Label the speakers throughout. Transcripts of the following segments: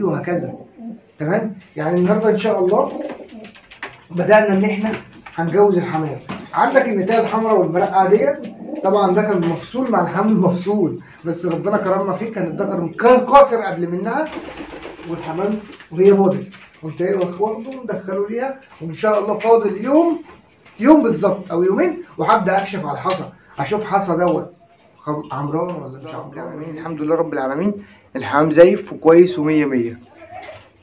Speaker 1: وهكذا. تمام. يعني النهارده ان شاء الله بدأنا ان احنا هنجوز الحمام. عندك النتايه الحمراء والمرقعه ديت، طبعا ده كان مفصول مع الحمل مفصول، بس ربنا كرمنا فيه، كان الذكر كان قاصر قبل منها والحمام وهي باضت، قمت واخده مدخله ليها، وان شاء الله فاضل يوم بالظبط او يومين وهبدا اكشف على الحصى، اشوف حصى دوت عمران ولا مش عمران. الحمد لله رب العالمين، الحمام زيف وكويس ومية مية.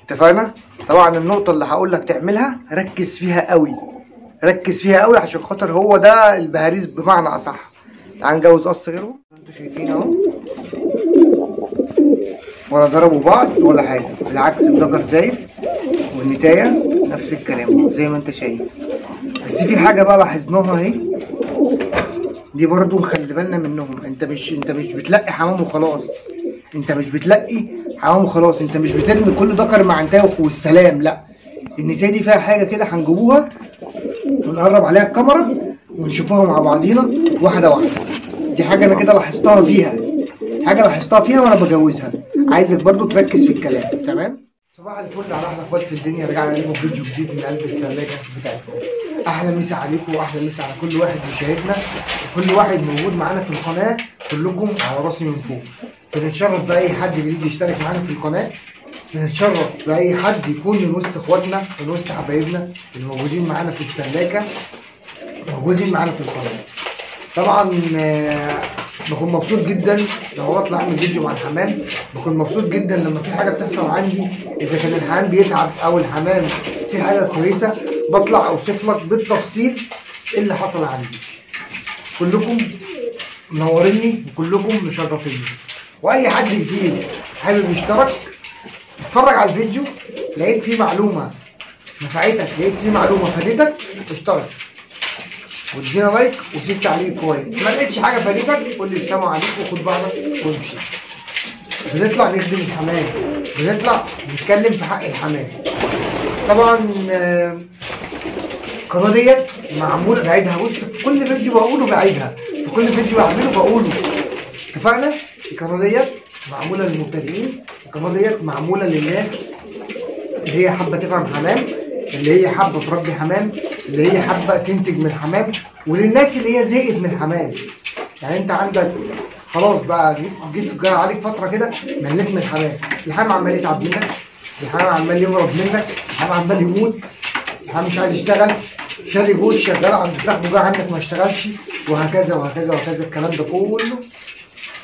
Speaker 1: اتفقنا؟ طبعا النقطة اللي هقول لك تعملها ركز فيها قوي، ركز فيها قوي عشان خاطر هو ده البهاريز بمعنى اصح. تعال نجوز قص غيره. انتوا شايفين اهو، ولا ضربوا بعض ولا حاجة، بالعكس الذكر زايف والنتاية نفس الكلام زي ما انت شايف. بس في حاجة بقى لاحظناها اهي، دي برضو نخلي بالنا منهم. انت مش بتلقي حمام وخلاص، انت مش بتلقي حمام وخلاص، انت مش بترمي كل ذكر مع نتايه والسلام، لا. النتايه دي فيها حاجه كده هنجيبوها ونقرب عليها الكاميرا ونشوفها مع بعضينا واحده واحده. دي حاجه انا كده لاحظتها فيها، وانا بجوزها. عايزك برضو تركز في الكلام. تمام. صباح الفل على احلى اخوات في الدنيا، رجعنا لكم فيديو جديد من قلب السلاكه بتاعتكم. احلى مسا عليكم واحلى مسا على كل واحد مشاهدنا وكل واحد موجود معانا في القناه، كلكم على راسي من فوق. بنتشرف باي حد جديد يشترك معانا في القناه، بنتشرف باي حد يكون من وسط اخواتنا، من وسط حبايبنا الموجودين معانا في السلاكه، موجودين معانا في القناه. طبعا بكون مبسوط جدا لما بطلع اعمل فيديو مع الحمام، بكون مبسوط جدا لما في حاجه بتحصل عندي، اذا كان الحمام بيتعب او الحمام في حاجه كويسه بطلع اوصف لك بالتفصيل ايه اللي حصل عندي. كلكم منوريني وكلكم مشرفيني، واي حد جديد حابب يشترك اتفرج على الفيديو، لقيت فيه معلومه نفعتك، لقيت فيه معلومه فادتك، اشترك وادينا لايك وسيب تعليق كويس. ما لقيتش حاجه فادتك قول لي السلام عليكم وخد بعضك وامشي. بنطلع نخدم الحمام، بنطلع نتكلم في حق الحمام. طبعا القناه ديت معموله بعيدها، بص في كل فيديو بقوله بعيدها، في كل فيديو بعمله بقوله. اتفقنا؟ القناه ديت معموله للمبتدئين، القناه ديت معموله للناس اللي هي حابه تفهم حمام، اللي هي حابه تربي حمام، اللي هي حابه تنتج من حمام، وللناس اللي هي زهقت من الحمام. يعني انت عندك خلاص بقى جيت جاي عليك فتره كده مليت من الحمام، الحمام عمال يتعب منك، الحمام عمال يمرض منك، الحمام عمال يموت، الحمام مش عايز يشتغل، شاري جوز شغال عند صاحبه جه عندك ما اشتغلش، وهكذا وهكذا وهكذا. الكلام ده كله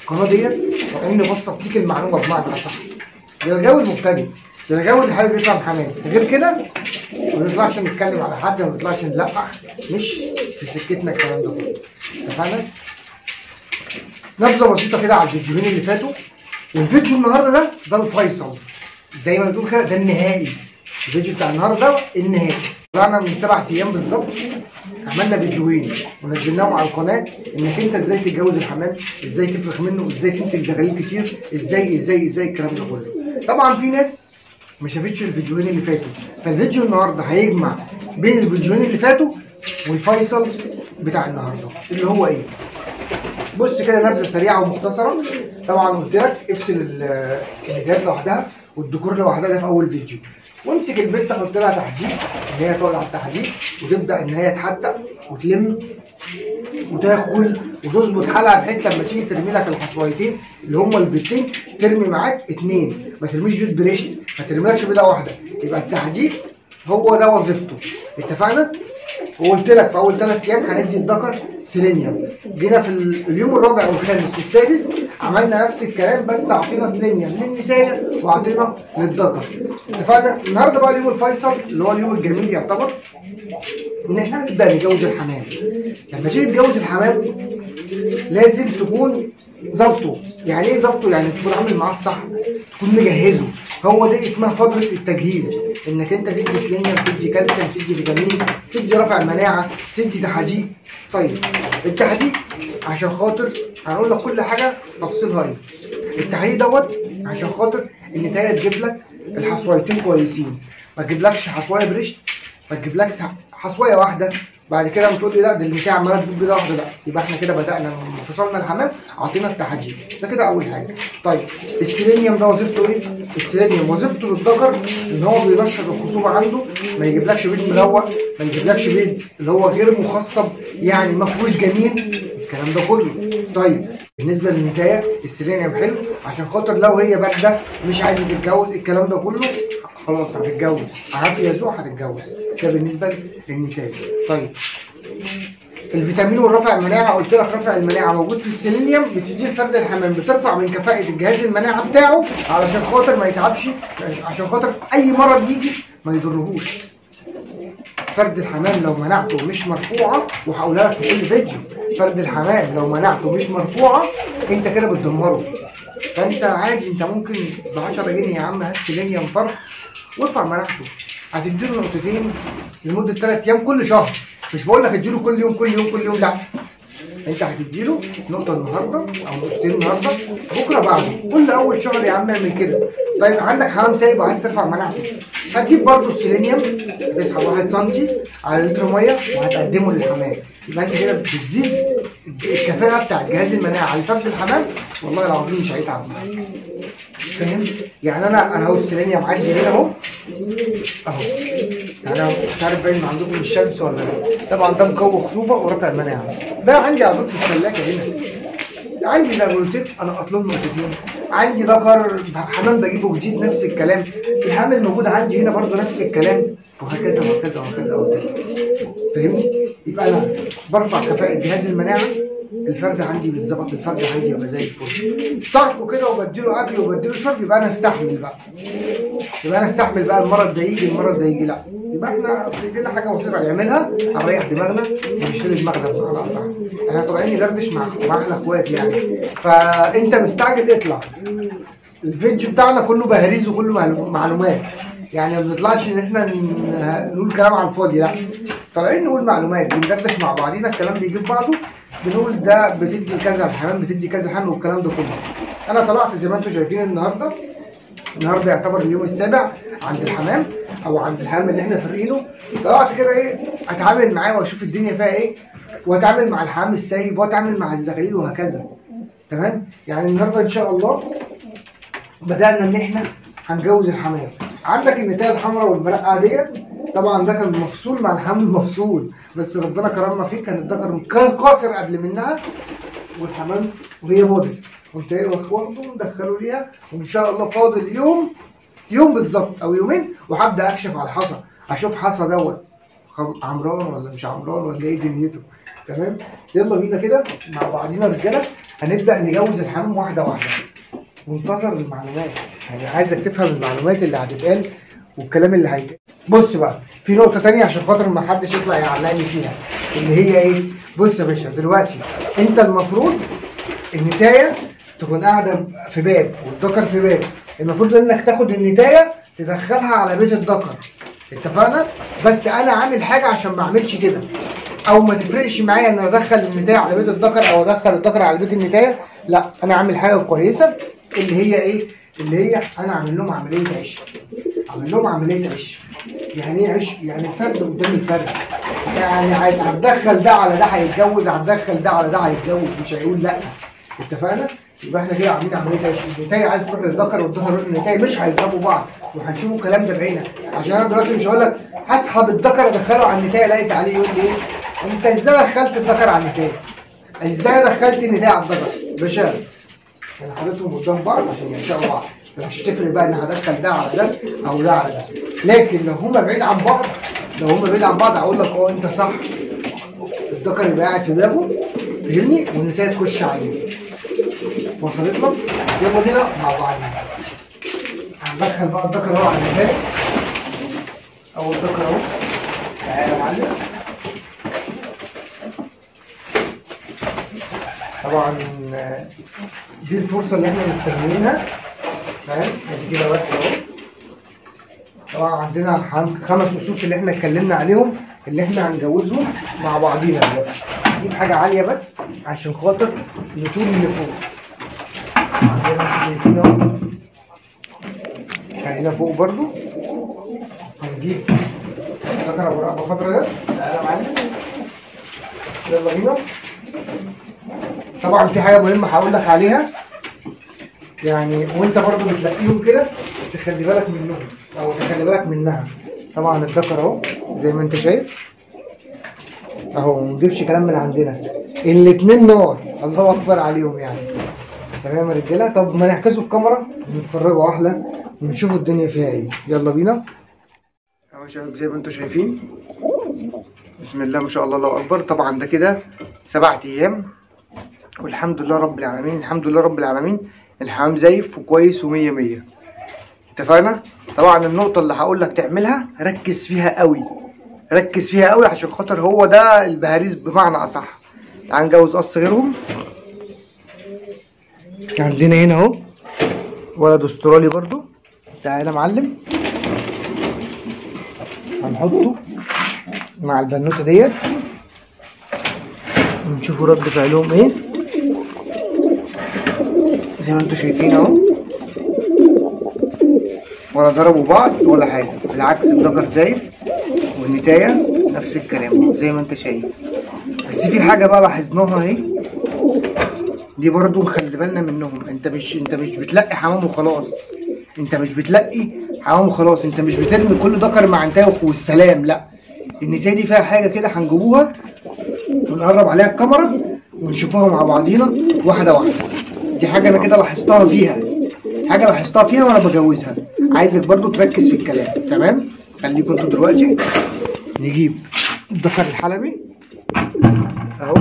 Speaker 1: القناه ديت كأني بسط ليك المعلومه بمعنى اصح. ده الجو المبتدئ، ده الجو اللي حابب يفهم حمام. غير كده ما نطلعش نتكلم على حد، ما نطلعش نلقح، مش في سكتنا الكلام ده كله. اتفقنا؟ نبذه بسيطه كده على الفيديوهين اللي فاتوا، والفيديو النهارده ده الفيصل زي ما بتقول كده، ده النهائي. الفيديو بتاع النهارده ده النهائي. طلعنا من 7 ايام بالظبط عملنا فيديوهين ونزلناهم على القناه، انك انت ازاي تتجوز الحمام، ازاي تفرخ منه، ازاي تنتج زغاليل كتير، ازاي الكلام ده كله. طبعا في ناس ما شافتش الفيديوهين اللي فاتوا، فالفيديو النهارده هيجمع بين الفيديوهين اللي فاتوا والفيصل بتاع النهارده اللي هو ايه. بص كده نبذه سريعه ومختصره. طبعا قلت لك افصل الكنيجات لوحدها والديكور لوحدها، ده في اول فيديو. وامسك البت تحط لها تحديد، ان هي تقعد على التحديد وتبدا ان هي تحدق وتلم وتاكل وتظبط حالها، بحيث لما تيجي ترمي لك الحصويتين اللي هم البيضتين ترمي معاك 2، ما ترميش بيض بريش، ما ترميلكش بيضه واحده. يبقى التحديد هو ده وظيفته. اتفقنا؟ وقلت لك في اول 3 ايام هندي الذكر سيلينيوم. جينا في اليوم الرابع والخامس والسادس عملنا نفس الكلام، بس اعطينا سيلينيوم للنتايه واعطينا للذكر. اتفقنا؟ النهارده بقى اليوم الفيصل اللي هو اليوم الجميل يعتبر، ان احنا هنبدا نجوز الحمام. لما تيجي تجوز الحمام لازم تكون ظابطه. يعني ايه ظابطه؟ يعني تكون عامل معاه الصح، تكون مجهزه. هو ده اسمها فتره التجهيز، انك انت تدي سيلينيوم، تدي كالسيوم، تدي فيتامين، تدي رفع مناعه، تدي تحديق. طيب التحديق عشان خاطر هنقول لك كل حاجه تفصيلها ايه. التحديق دوت عشان خاطر النتايه تجيب لك الحصويتين كويسين، ما تجيبلكش حصويه بريش، ما تجيبلكش حصويه واحده بعد كده بتقول لي لا ده النتايه عماله تجيب بيضه واحده، لا يبقى احنا كده بدانا فصلنا الحمام، اعطينا التحجيم، ده كده اول حاجه. طيب السيلينيوم ده وظيفته ايه؟ السيلينيوم وظيفته للذكر ان هو بينشط الخصوبه عنده، ما يجيبلكش بيض ملوث، ما يجيبلكش بيض اللي هو غير مخصب يعني ما فيهوش جنين، الكلام ده كله. طيب بالنسبه للنتايه السيلينيوم حلو عشان خاطر لو هي بارده مش عايزه تتجوز الكلام ده كله، خلاص هتتجوز، عافية يا ذوق هتتجوز، ده بالنسبه للنتايه. طيب الفيتامين والرفع المناعه، قلت لك رفع المناعه موجود في السيلينيوم، بتدي لفرد الحمام، بترفع من كفاءه الجهاز المناعه بتاعه علشان خاطر ما يتعبش، عشان خاطر اي مرض يجي ما يضرهوش. فرد الحمام لو مناعته مش مرفوعه، وهقولها لك في كل فيديو، فرد الحمام لو مناعته مش مرفوعه انت كده بتدمره. فانت عادي انت ممكن ب 10 جنيه يا عم هات سيلينيوم فرد وارفع مناعته، هتديله نقطتين لمده 3 ايام كل شهر، مش بقول لك اديله كل يوم كل يوم كل يوم، لا انت هتديله نقطه النهارده او نقطتين النهارده، بكره بعده، كل اول شهر يا عم اعمل كده. طيب عندك حمام سايب وعايز ترفع مناعته، هتجيب برضه السيلينيوم تسحب 1 سم على لتر ميه وهتقدمه للحمام، يبقى انت كده بتزيد الكفاءه بتاع جهاز المناعه على فرد الحمام، والله العظيم مش هيتعب معاك. فاهم؟ يعني انا اهو السيلينيوم عندي هنا اهو يعني انا مش عارف باين عندكم الشمس ولا لا، طبعا ده مقوي خصوبه ورفع مناعه، ده عندي على طول في الثلاجه هنا، عندي زي ما قلت لك انا اطلب نقطتين، عندي ذكر حمام بجيبه جديد نفس الكلام، الحمل الموجود عندي هنا برضو نفس الكلام، وهكذا وهكذا وهكذا وهكذا. فاهمني؟ يبقى انا برفع كفاءه جهاز المناعه، الفرد عندي بيتظبط، الفرد عندي يبقى زي الفل، تركه كده وبديله اكل وبديله شرب، يبقى انا استحمل بقى، يبقى انا استحمل بقى المرض ده يجي المرض ده يجي، لا يبقى احنا في ايدينا حاجه بسيطه نعملها هنريح دماغنا ونشيل دماغنا بمعنى اصح، احنا طالعين ندردش مع احلى اخوات يعني، فانت مستعجل اطلع، الفيديو بتاعنا كله بهاريز وكله معلومات، يعني ما بنطلعش ان احنا نقول كلام على الفاضي، لا طالعين نقول معلومات، بندردش مع بعضينا، الكلام بيجيب بعضه، بنقول ده بتدي كذا الحمام، بتدي كذا حمل والكلام ده كله. انا طلعت زي ما انتم شايفين النهارده يعتبر اليوم السابع عند الحمام او عند الحمام اللي احنا فارقينه، طلعت كده ايه اتعامل معاه واشوف الدنيا فيها ايه، واتعامل مع الحمام السايب واتعامل مع الزغاليل وهكذا. تمام؟ يعني النهارده ان شاء الله بدانا ان احنا هنجوز الحمام. عندك النتايه الحمراء والمرقعه ديت، طبعا ده كان مفصول مع الحمل المفصول، بس ربنا كرمنا فيه، كان الذكر كان قاصر قبل منها والحمام وهي باضت، قمت ايه واخده مدخله ليها، وان شاء الله فاضل يوم بالظبط او يومين وهبدا اكشف على الحصى، اشوف حصى دوت عمران ولا مش عمران ولا ايه دنيته. تمام؟ يلا بينا كده مع بعضينا رجاله هنبدا نجوز الحمام واحده واحده، وانتظر المعلومات، يعني عايزك تفهم المعلومات اللي هتتقال والكلام اللي هيتقال. بص بقى في نقطه ثانيه عشان خاطر ما حدش يطلع يعلقني فيها، اللي هي ايه؟ بص يا باشا دلوقتي انت المفروض النتايه تكون قاعده في باب والذكر في باب، المفروض انك تاخد النتايه تدخلها على بيت الذكر، اتفقنا؟ بس انا عامل حاجه عشان ما اعملش كده، او ما تفرقش معايا ان ادخل النتايه على بيت الذكر او ادخل الذكر على بيت النتايه، لا انا عامل حاجه كويسه اللي هي ايه؟ اللي هي انا عامل لهم عمليه عش، عامل لهم عمليه عش. يعني ايه عش؟ يعني الفرد قدام الفرد، يعني هتدخل ده على ده هيتجوز، هتدخل ده على ده هيتجوز، مش هيقول لا، اتفقنا؟ يبقى احنا كده عاملين عمليه عش، النتايه عايز تروح للذكر والذكر يروح للنتايه، مش هيضربوا بعض، وهنشوفوا الكلام ده بعينك، عشان انا دلوقتي مش هقول لك هسحب الذكر ادخله على النتايه الاقي عليه يقول لي ايه؟ انت ازاي دخلت الذكر على النتايه؟ ازاي دخلت النتايه على الذكر؟ باشا انا حاططهم قدام بعض عشان يعشقوا بعض، مش تفرق بقى ان هدخل ده على ده او ده على ده، لكن لو هما بعيد عن بعض، اقول لك اه انت صح، الذكر يبقى قاعد في بابه، فاهمني؟ والنتايه تخش عليه. وصلت لك؟ يلا بينا مع بعض. هندخل بقى الذكر اهو على النتايه، اول ذكر اهو، تعالى يا معلم. طبعا دي الفرصه اللي احنا مستنيينها، فاهم؟ ادي كده واحد اهو. طبعا عندنا 5 اسوس اللي احنا اتكلمنا عليهم اللي احنا هنجوزهم مع بعضينا دلوقتي. نجيب حاجه عاليه بس عشان خاطر نطول اللي فوق. عندنا انتوا شايفين اهو، خلينا فوق برضو. هنجيب ذكر ابو رقبه خضرا ده، تعالى يا معلم. يلا بينا. طبعا في حاجه مهمه هقول لك عليها، يعني وانت برضو بتلاقيهم كده تخلي بالك منهم او تخلي بالك منها. طبعا الذكر اهو زي ما انت شايف اهو، ما نجيبش كلام من عندنا، الاتنين نار، الله اكبر عليهم يعني. تمام يا رجاله. طب ما نعكسوا الكاميرا ونتفرجوا احلى ونشوفوا الدنيا فيها ايه. يلا بينا اهو يا شباب زي ما انتم شايفين، بسم الله ما شاء الله الله اكبر. طبعا ده كده 7 ايام والحمد لله رب العالمين، الحمد لله رب العالمين. الحمام زايف وكويس ومية مية. اتفقنا؟ طبعا النقطة اللي هقول لك تعملها ركز فيها قوي، ركز فيها قوي عشان خاطر هو ده البهاريز بمعنى اصح. تعال نجوز قص غيرهم. عندنا هنا اهو ولد استرالي برضو. تعالى يا معلم، هنحطه مع البنوته ديت ونشوفوا رد فعلهم ايه. زي ما انتوا شايفين اهو، ولا ضربوا بعض ولا حاجه، بالعكس الذكر زايف والنتايه نفس الكلام زي ما انت شايف. بس في حاجه بقى لاحظناها اهي، دي برضو نخلي بالنا منهم. انت مش بتلقي حمام وخلاص، انت مش بتلقي حمام وخلاص، انت مش بترمي كل ذكر مع نتايه والسلام، لا. النتايه دي فيها حاجه كده هنجيبوها ونقرب عليها الكاميرا ونشوفوها مع بعضينا واحده واحده. دي حاجه انا كده لاحظتها فيها، حاجه لاحظتها فيها وانا بجوزها، عايزك برضو تركز في الكلام. تمام؟ خليكم انتوا دلوقتي نجيب الذكر الحلبي اهو.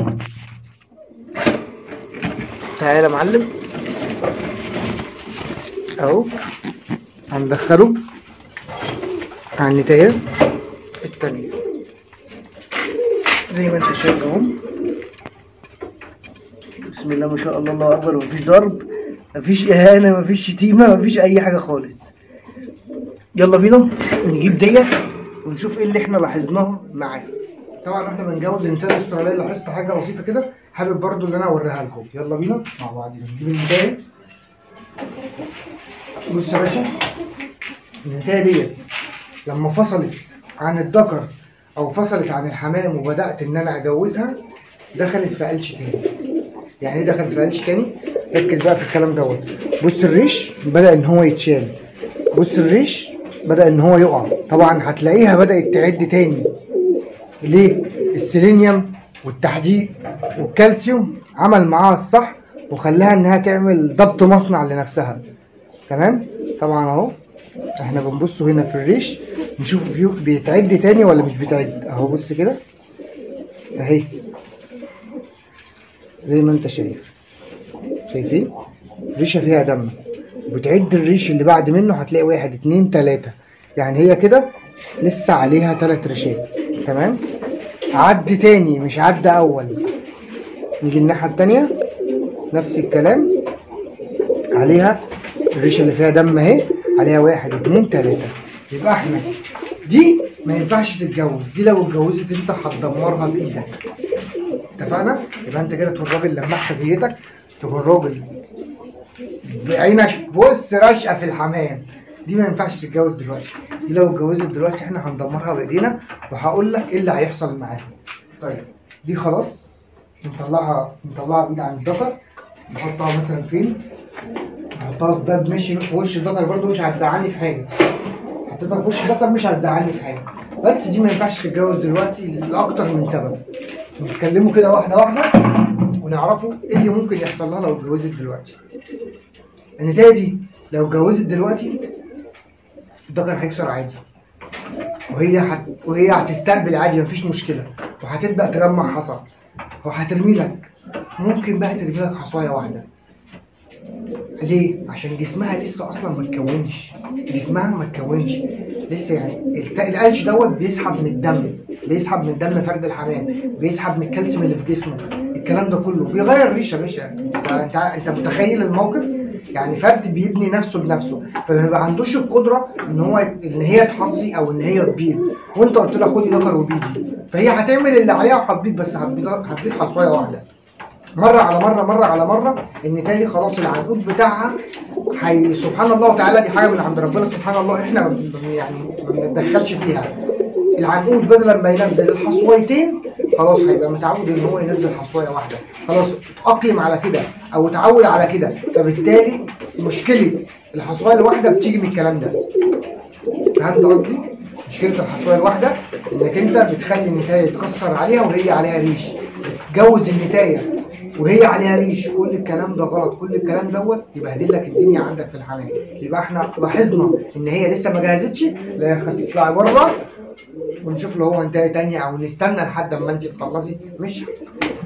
Speaker 1: تعالى يا معلم اهو، هندخله على النتايه التانية زي ما انت شايف اهو. بسم الله ما شاء الله الله اكبر. مفيش ضرب، مفيش اهانه، مفيش شتيمه، مفيش اي حاجه خالص. يلا بينا نجيب ديت ونشوف ايه اللي احنا لاحظناه معاه. طبعا احنا بنجوز النتايه الاستراليه، لاحظت حاجه بسيطه كده حابب برضو اللي انا اوريها لكم. يلا بينا مع بعضينا نجيب النتايه. بص يا باشا، النتايه ديت لما فصلت عن الذكر او فصلت عن الحمام وبدات ان انا اجوزها، دخلت في قلش تاني. يعني ايه دخلت في قلش تاني؟ ركز بقى في الكلام دوت. بص الريش بدا ان هو يتشال، بص الريش بدا ان هو يقع. طبعا هتلاقيها بدات تعد تاني. ليه؟ السيلينيوم والتحديق والكالسيوم عمل معاها الصح وخلاها انها تعمل ضبط مصنع لنفسها. تمام؟ طبعا اهو احنا بنبص هنا في الريش نشوف فيه بيتعد تاني ولا مش بيتعد. اهو بص كده اهي زي ما انت شايف، شايفين ريشه فيها دم. بتعد الريش اللي بعد منه هتلاقي 1 2 3، يعني هي كده لسه عليها 3 ريشات. تمام؟ عد تاني مش عد اول. نيجي الناحيه التانيه نفس الكلام، عليها الريشه اللي فيها دم اهي، عليها 1 2 3. يبقى احنا دي ما ينفعش تتجوز، دي لو اتجوزت انت هتدمرها بايدك. اتفقنا؟ يبقى انت كده تكون راجل لماح في نيتك، تكون راجل بعينك بص راشقه في الحمام. دي ما ينفعش تتجوز دلوقتي، دي لو اتجوزت دلوقتي احنا هندمرها بايدينا وهقول لك ايه اللي هيحصل معاها. طيب دي خلاص نطلعها بعيد عن الذكر. نحطها مثلا فين؟ نحطها في باب ماشي في وش الذكر، برده مش هتزعلني في حاجه. حطيتها في وش الذكر مش هتزعلني في حاجه، بس دي ما ينفعش تتجوز دلوقتي لاكتر من سبب. نتكلموا كده واحده واحده ونعرفوا ايه اللي ممكن يحصل لها لو اتجوزت دلوقتي. النتايه دي لو اتجوزت دلوقتي الذكر هيكسر عادي، وهي هتستقبل عادي مفيش مشكله، وهتبدا تجمع حصى وهترمي لك. ممكن بقى ترمي لك حصوايه واحده. ليه؟ عشان جسمها لسه اصلا ما اتكونش، جسمها ما اتكونش لسه. يعني القلش دوت بيسحب من الدم، بيسحب من دم فرد الحمام، بيسحب من الكالسيوم اللي في جسمه، الكلام ده كله بيغير ريشه يا باشا. انت متخيل الموقف؟ يعني فرد بيبني نفسه بنفسه، فما بيبقى عندوش القدره ان هي تحصي او ان هي تبيض، وانت قلت لها خدي ذكر وبيضي، فهي هتعمل اللي عليها وهتبيض، بس هتبيض حصوايه واحده. مره على مره مره على مره، النتايه دي خلاص العنقود بتاعها سبحان الله تعالى، دي حاجه من عند ربنا سبحان الله، احنا ما بنتدخلش فيها. العنقود بدل ما ينزل الحصويتين خلاص هيبقى متعود ان هو ينزل حصوايه واحده، خلاص اتاقلم على كده او اتعود على كده، فبالتالي مشكله الحصوايه الواحده بتيجي من الكلام ده. فهمت قصدي؟ مشكله الحصوايه الواحده انك انت بتخلي النتايه يتكسر عليها وهي عليها ريش، بتجوز النتايه وهي عليها ريش، كل الكلام ده غلط، كل الكلام دوت يبهدل لك الدنيا عندك في الحمام. يبقى احنا لاحظنا ان هي لسه ما جهزتش، لا هتطلعي بره ونشوف له هو نتايه تانية او نستنى لحد اما انت تخلصي.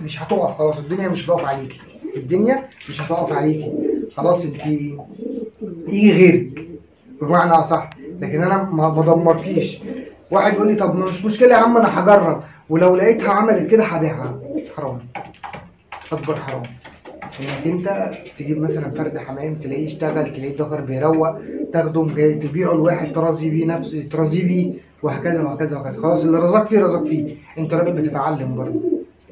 Speaker 1: مش هتقف خلاص، الدنيا مش هتقف عليكي، الدنيا مش هتقف عليكي خلاص. انت يجي غيرك بمعنى اصح، لكن انا ما بدمركيش. واحد يقول لي طب ما مش مشكله يا عم انا هجرب ولو لقيتها عملت كده هبيعها. حرام، اكبر حرام انك انت تجيب مثلا فرد حمام تلاقيه اشتغل، تلاقيه الدكر بيروق، تاخده جاي تبيعه لواحد ترازي بيه نفسه، ترازي بيه وهكذا وهكذا وهكذا. خلاص اللي رزقك فيه رزقك فيه، انت راجل بتتعلم برضه،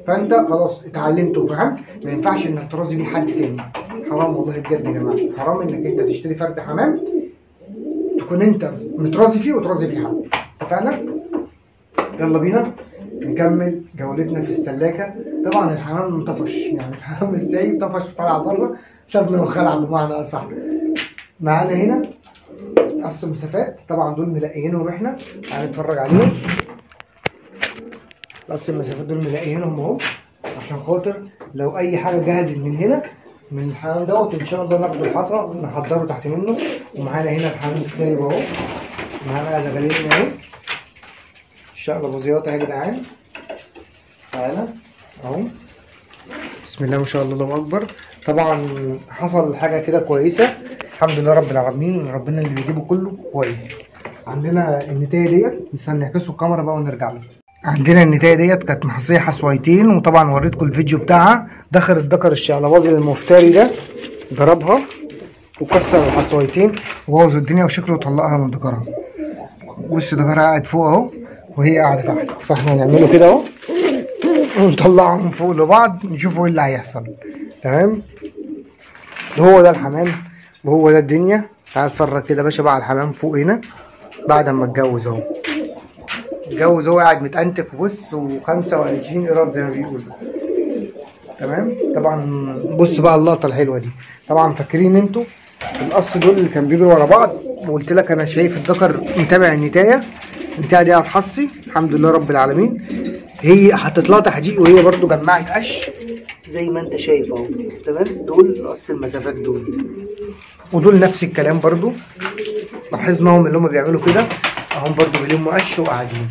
Speaker 1: فانت خلاص اتعلمت وفهمت، ما ينفعش انك ترازي بيه حد تاني. حرام والله بجد يا جماعه، حرام انك انت تشتري فرد حمام تكون انت مترازي فيه وترازي بيه حد. اتفقنا؟ يلا بينا نكمل جولتنا في السلاكه. طبعا الحمام انطفش، يعني الحمام ازاي طفش وطلع بره، سابنا وخلع بمعنى اصح. معانا هنا قص المسافات، طبعا دول ملاقيينهم احنا، هنتفرج عليهم. قص المسافات دول ملاقيينهم اهو، عشان خاطر لو اي حاجه جهزت من هنا من الحمام دوت ان شاء الله ناخد الحصى نحضره تحت منه. ومعانا هنا الحمام السايب اهو، معانا زغالين اهو، الشقلباظيات اهي يا جدعان. تعالى اهو، بسم الله ما شاء الله، الله اكبر. طبعا حصل حاجه كده كويسه الحمد لله رب العالمين، ربنا اللي بيجيبه كله كويس. عندنا النتايه ديت، نستنى نعكسوا الكاميرا بقى ونرجع له. عندنا النتايه ديت كانت محصيه حصويتين، وطبعا وريتكم الفيديو بتاعها. دخل الذكر الشقلباظي المفتري ده ضربها وكسر الحصويتين وبوظ الدنيا وشكله طلقها من ذكرها. وش ذكرها قاعد فوق اهو وهي قاعده تحت، فاحنا هنعمله كده اهو ونطلعهم فوق لبعض نشوفوا ايه اللي هيحصل. تمام، هو ده الحمام وهو ده الدنيا. تعال اتفرج كده يا باشا بقى على الحمام فوق هنا بعد ما اتجوز اهو. اتجوز هو قاعد متأنتك بص، و25 قيراط زي ما بيقولوا. تمام، طبعا بص بقى اللقطه الحلوه دي. طبعا فاكرين انتوا القص دول اللي كانوا بيجروا ورا بعض، وقلت لك انا شايف الذكر متابع النتايه دي هتحصي الحمد لله رب العالمين. هي هتطلع تحديق وهي برضو جمعت قش زي ما انت شايف اهو. تمام، دول قص المسافات دول، ودول نفس الكلام برضو. لاحظناهم اللي هم بيعملوا كده اهم برضو بيلموا قش وقاعدين.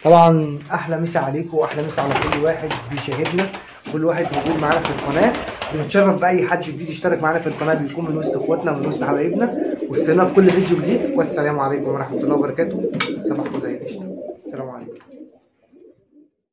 Speaker 1: طبعا احلى مسا عليكم واحلى مسا على كل واحد بيشاهدنا، كل واحد موجود معانا في القناه. بنتشرف باي حد جديد يشترك معانا في القناه، بيكون من وسط اخواتنا ومن وسط حبايبنا. واستنونا في كل فيديو جديد، والسلام عليكم ورحمه الله وبركاته. صباحكم زي القشطه.